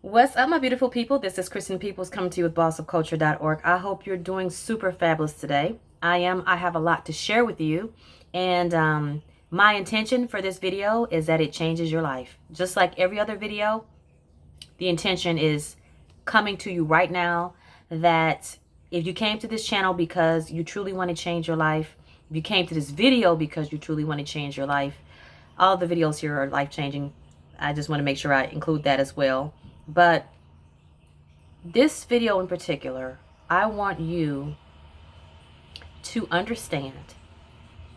What's up, my beautiful people? This is Kristen Peoples coming to you with bossofculture.org. I hope you're doing super fabulous today. I am. I have a lot to share with you. And my intention for this video is that it changes your life. Just like every other video, the intention is coming to you right now that if you came to this channel because you truly want to change your life, if you came to this video because you truly want to change your life, all the videos here are life-changing. I just want to make sure I include that as well. But this video in particular, I want you to understand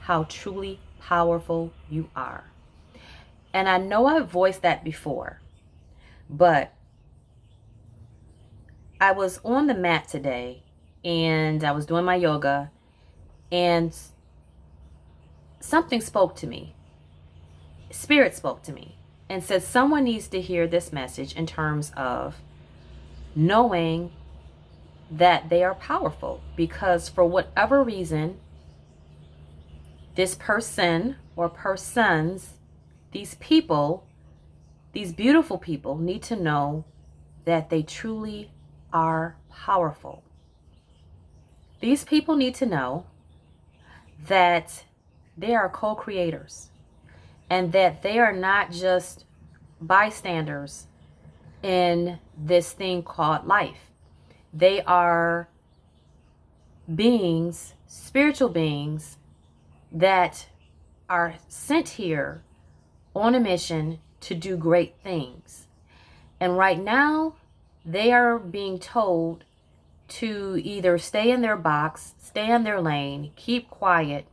how truly powerful you are. And I know I've voiced that before, but I was on the mat today and I was doing my yoga and something spoke to me. Spirit spoke to me and said someone needs to hear this message in terms of knowing that they are powerful, because for whatever reason, this person or persons, these people, these beautiful people need to know that they truly are powerful. These people need to know that they are co-creators and that they are not just bystanders in this thing called life. They are beings, spiritual beings, that are sent here on a mission to do great things. And right now, they are being told to either stay in their box, stay in their lane, keep quiet,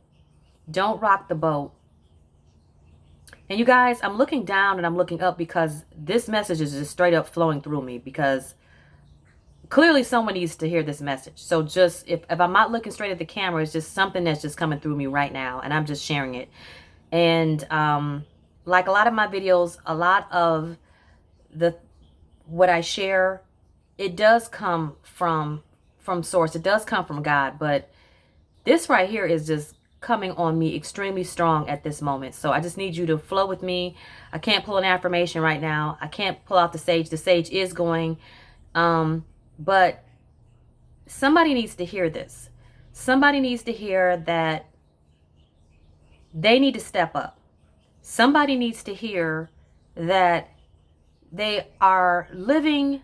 don't rock the boat. And you guys, I'm looking down and I'm looking up because this message is just straight up flowing through me, because clearly someone needs to hear this message. So just if I'm not looking straight at the camera, it's just something that's just coming through me right now and I'm just sharing it. And like a lot of my videos, a lot of what I share, it does come from source. It does come from God, but this right here is just coming on me extremely strong at this moment. So I just need you to flow with me. I can't pull an affirmation right now. I can't pull out the sage. The sage is going. But somebody needs to hear this. Somebody needs to hear that they need to step up. Somebody needs to hear that they are living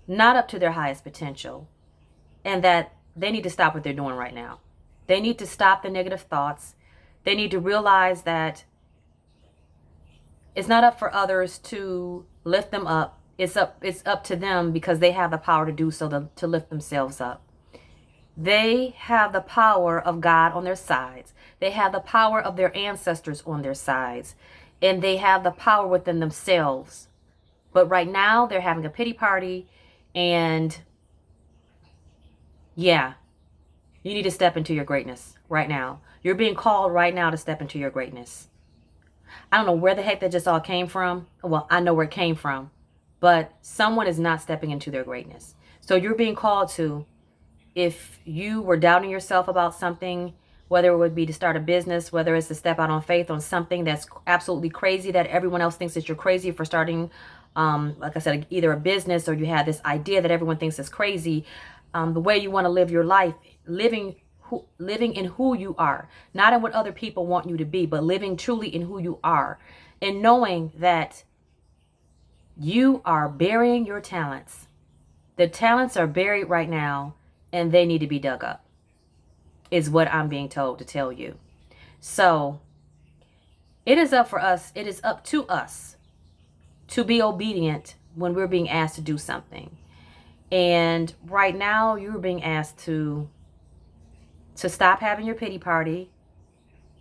not up to their highest potential and that they need to stop what they're doing right now. They need to stop the negative thoughts. They need to realize that it's not up for others to lift them up. It's up to them, because they have the power to do so, to lift themselves up. They have the power of God on their sides. They have the power of their ancestors on their sides. And they have the power within themselves. But right now, they're having a pity party. And yeah, you need to step into your greatness right now. You're being called right now to step into your greatness. I don't know where the heck that just all came from. Well, I know where it came from. But someone is not stepping into their greatness. So you're being called to, if you were doubting yourself about something, whether it would be to start a business, whether it's to step out on faith on something that's absolutely crazy, that everyone else thinks that you're crazy for starting, like I said, either a business, or you have this idea that everyone thinks is crazy, the way you want to live your life, living in who you are, not in what other people want you to be, but living truly in who you are, and knowing that you are burying your talents. The talents are buried right now and they need to be dug up, is what I'm being told to tell you. So it is up for us. It is up to us to be obedient when we're being asked to do something. And right now you're being asked to stop having your pity party,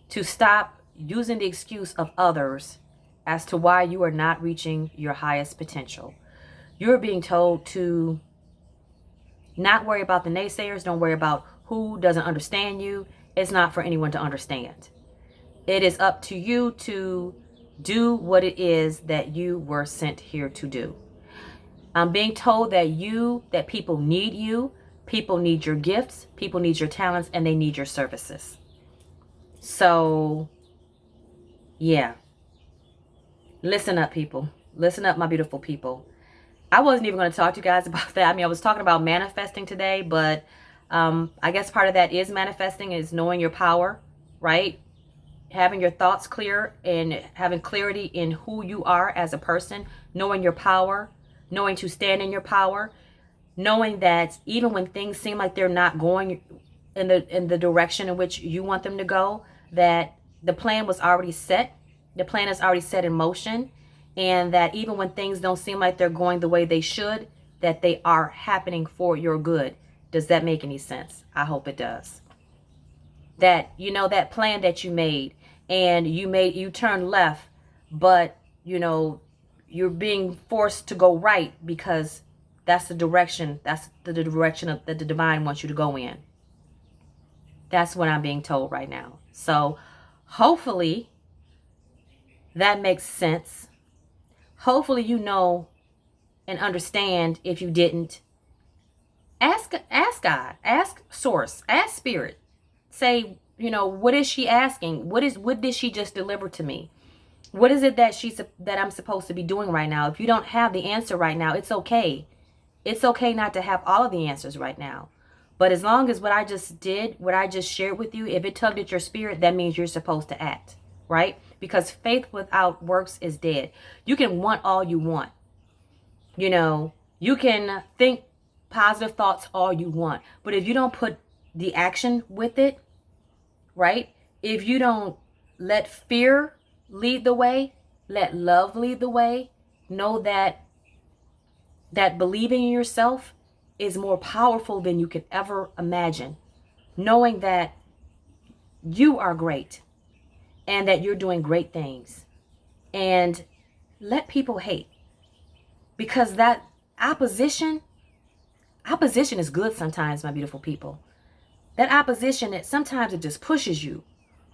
to stop using the excuse of others as to why you are not reaching your highest potential. You're being told to not worry about the naysayers. Don't worry about who doesn't understand you. It's not for anyone to understand. It is up to you to do what it is that you were sent here to do. I'm being told that people need you. People need your gifts. People need your talents, and they need your services. So, yeah. Listen up, people. Listen up, my beautiful people. I wasn't even going to talk to you guys about that. I mean, I was talking about manifesting today, but I guess part of that is manifesting, is knowing your power, right? Having your thoughts clear and having clarity in who you are as a person, knowing your power, knowing to stand in your power, knowing that even when things seem like they're not going in the direction in which you want them to go, that the plan was already set. The plan is already set in motion, and that even when things don't seem like they're going the way they should, that they are happening for your good. Does that make any sense? I hope it does. That, you know, that plan that you made, and you turned left, but you know, you're being forced to go right because that's the direction that the divine wants you to go in. That's what I'm being told right now. So hopefully that makes sense. Hopefully you know and understand. If you didn't, ask God, ask source, ask spirit. Say, you know, what is she asking? What did she just deliver to me? What is it that I'm supposed to be doing right now? If you don't have the answer right now, it's okay. It's okay not to have all of the answers right now. But as long as what I just shared with you, if it tugged at your spirit, that means you're supposed to act, right? Because faith without works is dead. You can want all you want. You know, you can think positive thoughts all you want. But if you don't put the action with it, right? If you don't let fear lead the way, let love lead the way, know that believing in yourself is more powerful than you could ever imagine. Knowing that you are great and that you're doing great things. And let people hate. Because that opposition is good sometimes, my beautiful people. That opposition, that sometimes it just pushes you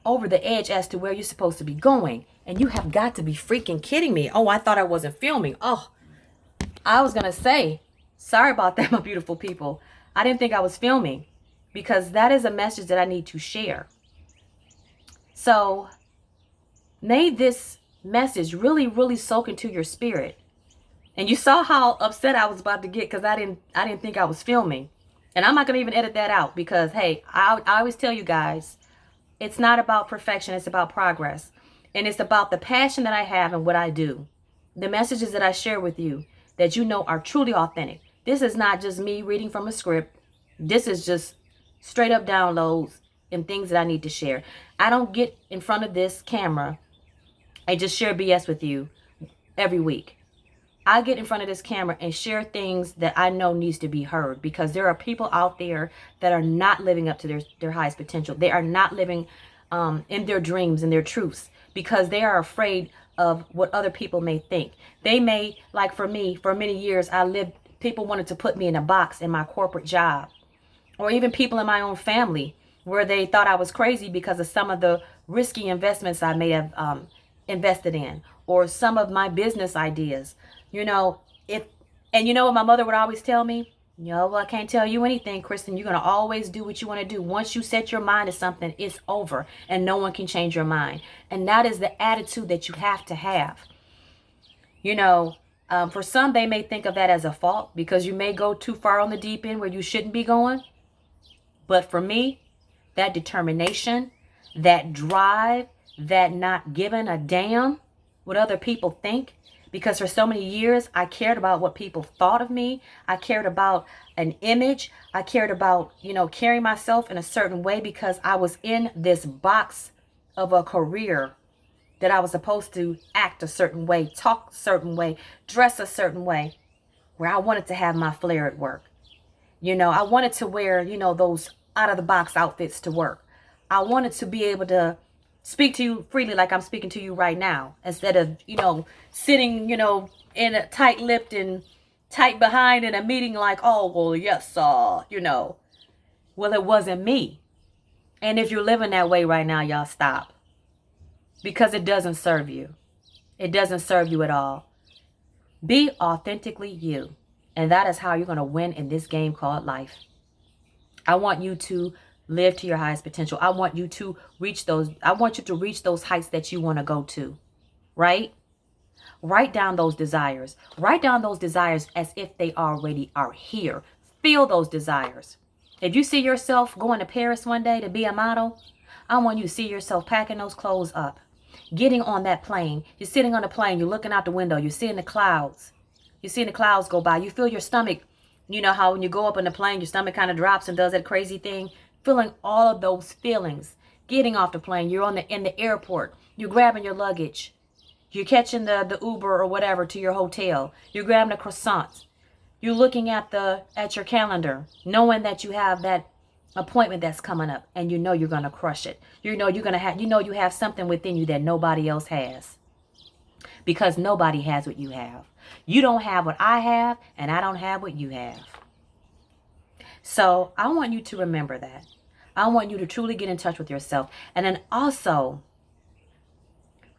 over the edge as to where you're supposed to be going. And you have got to be freaking kidding me. Oh, I thought I wasn't filming. Oh, I was going to say, sorry about that, my beautiful people. I didn't think I was filming, because that is a message that I need to share. So may this message really, really soak into your spirit. And you saw how upset I was about to get because I didn't think I was filming. And I'm not going to even edit that out because, hey, I always tell you guys, it's not about perfection. It's about progress. And it's about the passion that I have and what I do. The messages that I share with you that you know are truly authentic. This is not just me reading from a script. This is just straight up downloads and things that I need to share. I don't get in front of this camera and just share BS with you every week. I get in front of this camera and share things that I know needs to be heard, because there are people out there that are not living up to their highest potential. They are not living in their dreams and their truths because they are afraid of what other people may think. They may, like for me, for many years, people wanted to put me in a box in my corporate job, or even people in my own family where they thought I was crazy because of some of the risky investments I may have invested in, or some of my business ideas. You know, and you know what my mother would always tell me? Well, I can't tell you anything, Kristen. You're going to always do what you want to do. Once you set your mind to something, it's over and no one can change your mind. And that is the attitude that you have to have. You know, for some, they may think of that as a fault because you may go too far on the deep end where you shouldn't be going. But for me, that determination, that drive, that not giving a damn what other people think, because for so many years, I cared about what people thought of me. I cared about an image. I cared about, you know, carrying myself in a certain way because I was in this box of a career that I was supposed to act a certain way, talk a certain way, dress a certain way, where I wanted to have my flair at work. You know, I wanted to wear, you know, those out of the box outfits to work. I wanted to be able to speak to you freely like I'm speaking to you right now, instead of, you know, sitting, you know, in a tight-lipped and tight behind in a meeting like, oh, well, yes, you know. Well, it wasn't me. And if you're living that way right now, y'all stop. Because it doesn't serve you. It doesn't serve you at all. Be authentically you. And that is how you're going to win in this game called life. I want you to live to your highest potential. I want you to reach those heights that you want to go to, right? Write down those desires. Write down those desires as if they already are here. Feel those desires. If you see yourself going to Paris one day to be a model, I want you to see yourself packing those clothes up, getting on that plane. You're sitting on the plane. You're looking out the window. You're seeing the clouds. You're seeing the clouds go by. You feel your stomach. You know how when you go up in the plane, your stomach kind of drops and does that crazy thing. Feeling all of those feelings. Getting off the plane. You're in the airport. You're grabbing your luggage. You're catching the Uber or whatever to your hotel. You're grabbing a croissant. You're looking at your calendar, knowing that you have that appointment that's coming up, and you know you're gonna crush it. You know you have something within you that nobody else has, because nobody has what you have. You don't have what I have, and I don't have what you have. So I want you to remember that. I want you to truly get in touch with yourself. And then also,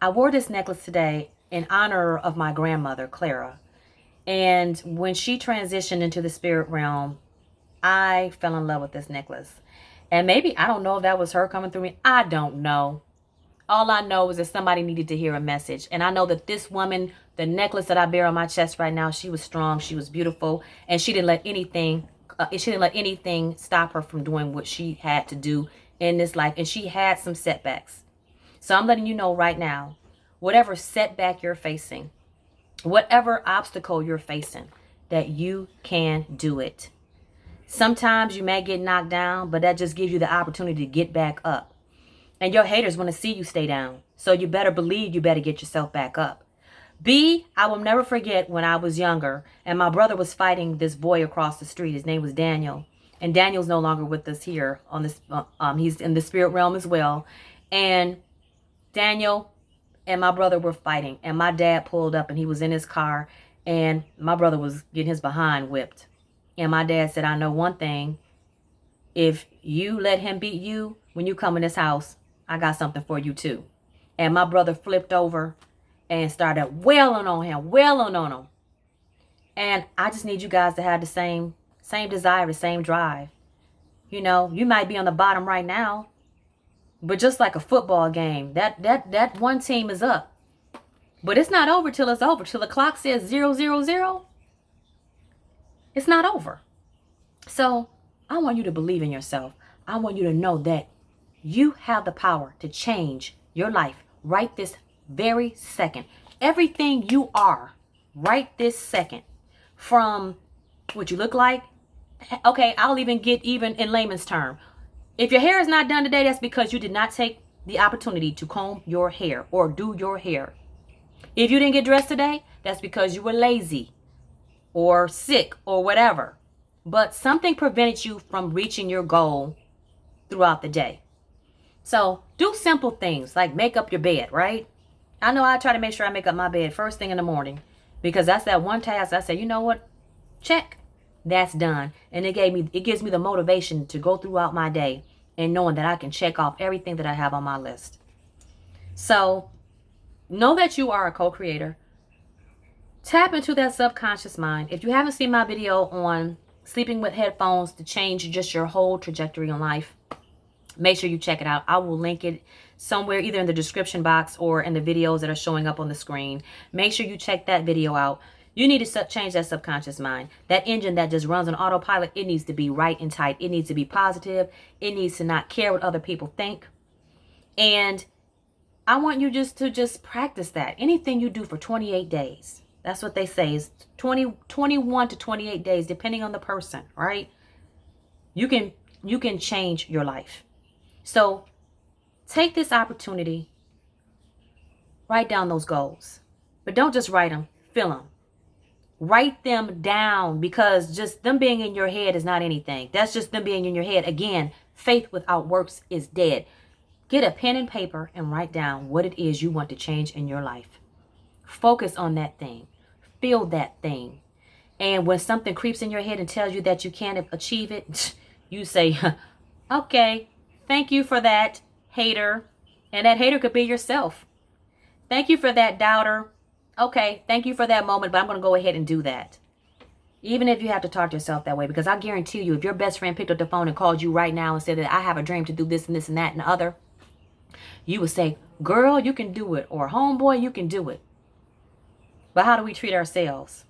I wore this necklace today in honor of my grandmother, Clara. And when she transitioned into the spirit realm, I fell in love with this necklace. And maybe, I don't know if that was her coming through me. I don't know. All I know is that somebody needed to hear a message. And I know that this woman, the necklace that I bear on my chest right now, she was strong, she was beautiful, and she didn't let anything stop her from doing what she had to do in this life. And she had some setbacks. So I'm letting you know right now, whatever setback you're facing, whatever obstacle you're facing, that you can do it. Sometimes you may get knocked down, but that just gives you the opportunity to get back up. And your haters want to see you stay down. So you better believe you better get yourself back up. B, I will never forget when I was younger and my brother was fighting this boy across the street. His name was Daniel. And Daniel's no longer with us here on this. He's in the spirit realm as well. And Daniel and my brother were fighting, and my dad pulled up and he was in his car, and my brother was getting his behind whipped. And my dad said, I know one thing. If you let him beat you, when you come in this house, I got something for you too. And my brother flipped over and started wailing on him. And I just need you guys to have the same desire, the same drive. You know, you might be on the bottom right now, but just like a football game, that one team is up. But it's not over till it's over. Till the clock says 0-0-0. It's not over. So I want you to believe in yourself. I want you to know that you have the power to change your life right this very second. Everything you are right this second, from what you look like. Okay, I'll even get even in layman's term. If your hair is not done today, that's because you did not take the opportunity to comb your hair or do your hair. If you didn't get dressed today, that's because you were lazy or sick or whatever. But something prevented you from reaching your goal throughout the day. So do simple things like make up your bed, right? I know I try to make sure I make up my bed first thing in the morning, because that's that one task I say, you know what? Check. That's done. And it gives me the motivation to go throughout my day and knowing that I can check off everything that I have on my list. So know that you are a co-creator. Tap into that subconscious mind. If you haven't seen my video on sleeping with headphones to change just your whole trajectory in life, make sure you check it out. I will link it somewhere, either in the description box or in the videos that are showing up on the screen. Make sure you check that video out. You need to change that subconscious mind. That engine that just runs on autopilot, it needs to be right and tight. It needs to be positive. It needs to not care what other people think. And I want you to practice that. Anything you do for 28 days. That's what they say is 21 to 28 days, depending on the person, right? You can change your life. So take this opportunity, write down those goals, but don't just write them, feel them. Write them down, because just them being in your head is not anything. That's just them being in your head. Again, faith without works is dead. Get a pen and paper and write down what it is you want to change in your life. Focus on that thing. Feel that thing. And when something creeps in your head and tells you that you can't achieve it, you say, okay, thank you for that, hater. And that hater could be yourself. Thank you for that, doubter. Okay, thank you for that moment, but I'm going to go ahead and do that. Even if you have to talk to yourself that way, because I guarantee you, if your best friend picked up the phone and called you right now and said that I have a dream to do this and this and that and the other, you would say, girl, you can do it. Or homeboy, you can do it. But how do we treat ourselves?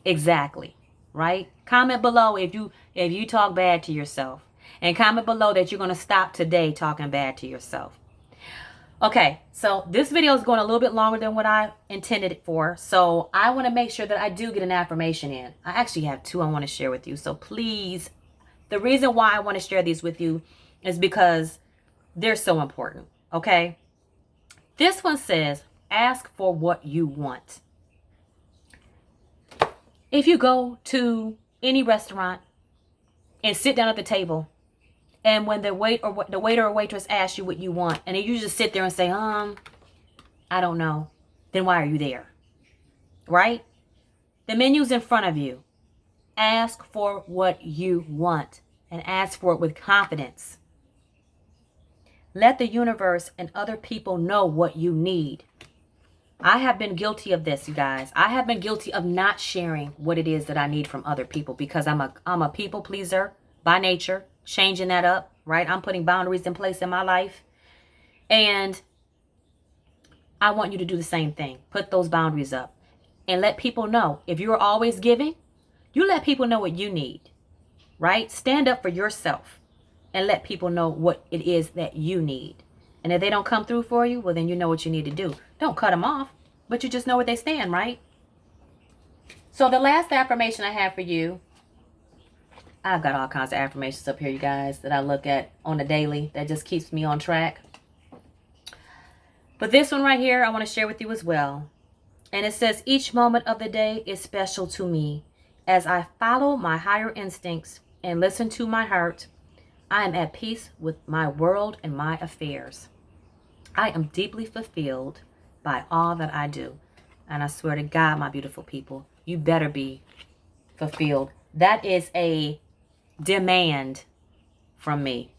Exactly. Right? Comment below if you talk bad to yourself. And comment below that you're going to stop today talking bad to yourself. Okay, so this video is going a little bit longer than what I intended it for. So I want to make sure that I do get an affirmation in. I actually have two I want to share with you. So please, the reason why I want to share these with you is because they're so important. Okay? This one says, ask for what you want. If you go to any restaurant and sit down at the table, and when the waiter or waitress asks you what you want, and you just sit there and say, I don't know, then why are you there? Right? The menu's in front of you. Ask for what you want, and ask for it with confidence. Let the universe and other people know what you need. I have been guilty of this, you guys. I have been guilty of not sharing what it is that I need from other people because I'm a people pleaser by nature. Changing that up, right? I'm putting boundaries in place in my life. And I want you to do the same thing. Put those boundaries up and let people know. If you're always giving, you let people know what you need, right? Stand up for yourself and let people know what it is that you need. And if they don't come through for you, well, then you know what you need to do. Don't cut them off, but you just know where they stand, right? So the last affirmation I have for you, I've got all kinds of affirmations up here, you guys, that I look at on a daily that just keeps me on track. But this one right here, I want to share with you as well. And it says, each moment of the day is special to me. As I follow my higher instincts and listen to my heart, I am at peace with my world and my affairs. I am deeply fulfilled by all that I do. And I swear to God, my beautiful people, you better be fulfilled. That is a demand from me.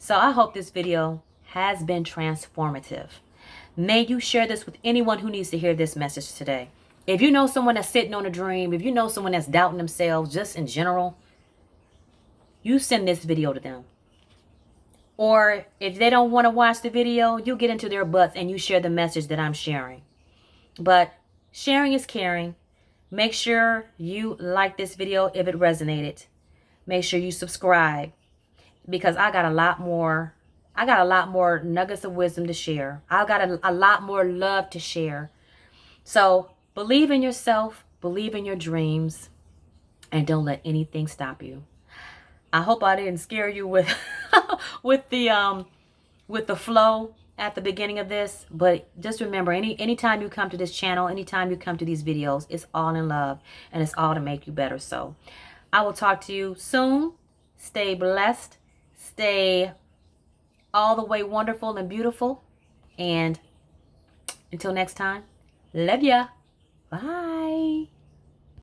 So I hope this video has been transformative. May you share this with anyone who needs to hear this message today. If you know someone that's sitting on a dream, if you know someone that's doubting themselves just in general, you send this video to them. Or if they don't want to watch the video, you get into their butts and you share the message that I'm sharing. But sharing is caring. Make sure you like this video if it resonated. Make sure you subscribe because I got a lot more nuggets of wisdom to share. I got a lot more love to share. So believe in yourself, believe in your dreams, and don't let anything stop you. I hope I didn't scare you with with the flow at the beginning of this, but just remember, anytime you come to this channel, anytime you come to these videos, it's all in love and it's all to make you better. So I will talk to you soon. Stay blessed. Stay all the way wonderful and beautiful. And until next time, love ya. Bye.